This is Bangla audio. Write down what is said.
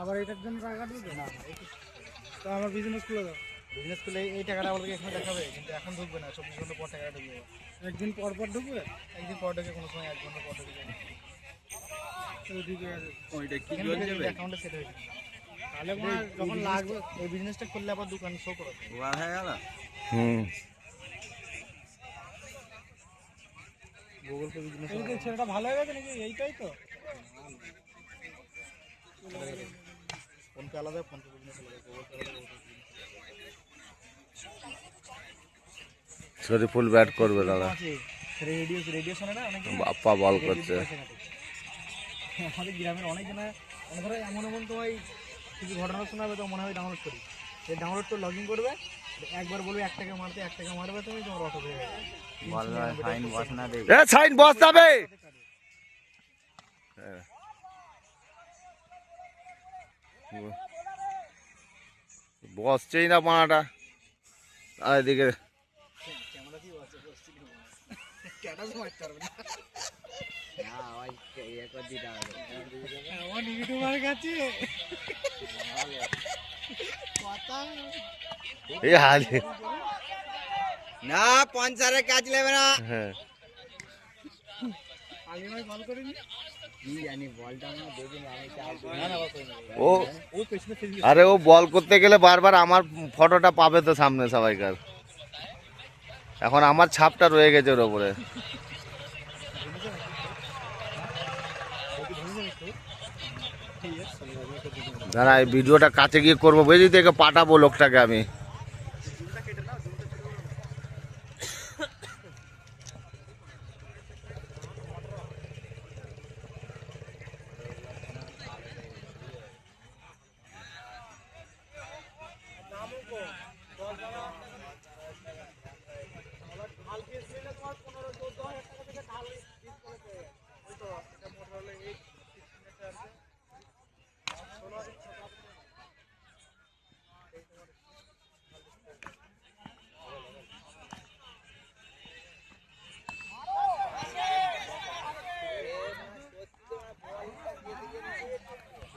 আবার এটার জন্য টাকা কাটবে না? তো আমার বিজনেস খুলে দাও। বিজনেস করলে এই টাকাটা আমাদেরকে এখানে দেখাবে, কিন্তু এখন ঢুকবে না, 24 ঘন্টা পর টাকাটা ঢুকবে। একদিন পর পর ঢুকবে? একদিন পর ঢুকে, কোনো সময় 1 ঘন্টা পর ঢুকে। ওইটা কি জল যাবে? অ্যাকাউন্টে সেট হয়ে যাবে। তাহলে যখন লাগবে এই বিজনেসটা করলে আবার দোকান শো করো। ওয়ার হয়ে গেল। গুগল পে বিজনেস এই যে ছেলেটা ভালো হয়ে গেছে নাকি? এইটাই তো ফোন পে আলাদা, ফোন পে বিজনেস আলাদা, গুগল পে আলাদা। শরীফুল ব্যাট করবে দাদা। রেডিও শোনে না অনেক, বাপ্পা বল করছে। আমাদের গ্রামের অনেক জনা ধরো এমন তোমায় কিছু ঘটনা শোনাবে, তো মনে হয় ডাউনলোড করি। এই ডাউনলোড করে লগ ইন করবে, একবার বলবে 1 টাকা মারতে, 1 টাকা মারবে, তুমি তোমার অটো হয়ে যাবে। ফাইন বস না দে। এ সাইন বসাবে। বসছেই না পানাটা। আর এদিকে ক্যামেরা কি আছে, ক্যাটাস মারতে পারবে না। না ভাই ইয়ে করে দিতে হবে। আমার ইউটিউবার কাছে কথা এই হালে। না পঞ্চারের কাজ নেবে না। হ্যাঁ আগে ভাই কল করিনি। কি জানি বলটা না দেখুন আমি চাই। না না, বাস হয়ে যাবে। ও ও পেছনে ফেসবুক আরে ও বল করতে গেলে বারবার আমার ফটোটা পাবে তো সামনে সবাইকার। এখন আমার ছাপটা রয়ে গেছে ওর উপরে। দাঁড়া এই ভিডিওটা কাছে গিয়ে করবো, বুঝলি তো, একে পাঠাবো লোকটাকে আমি।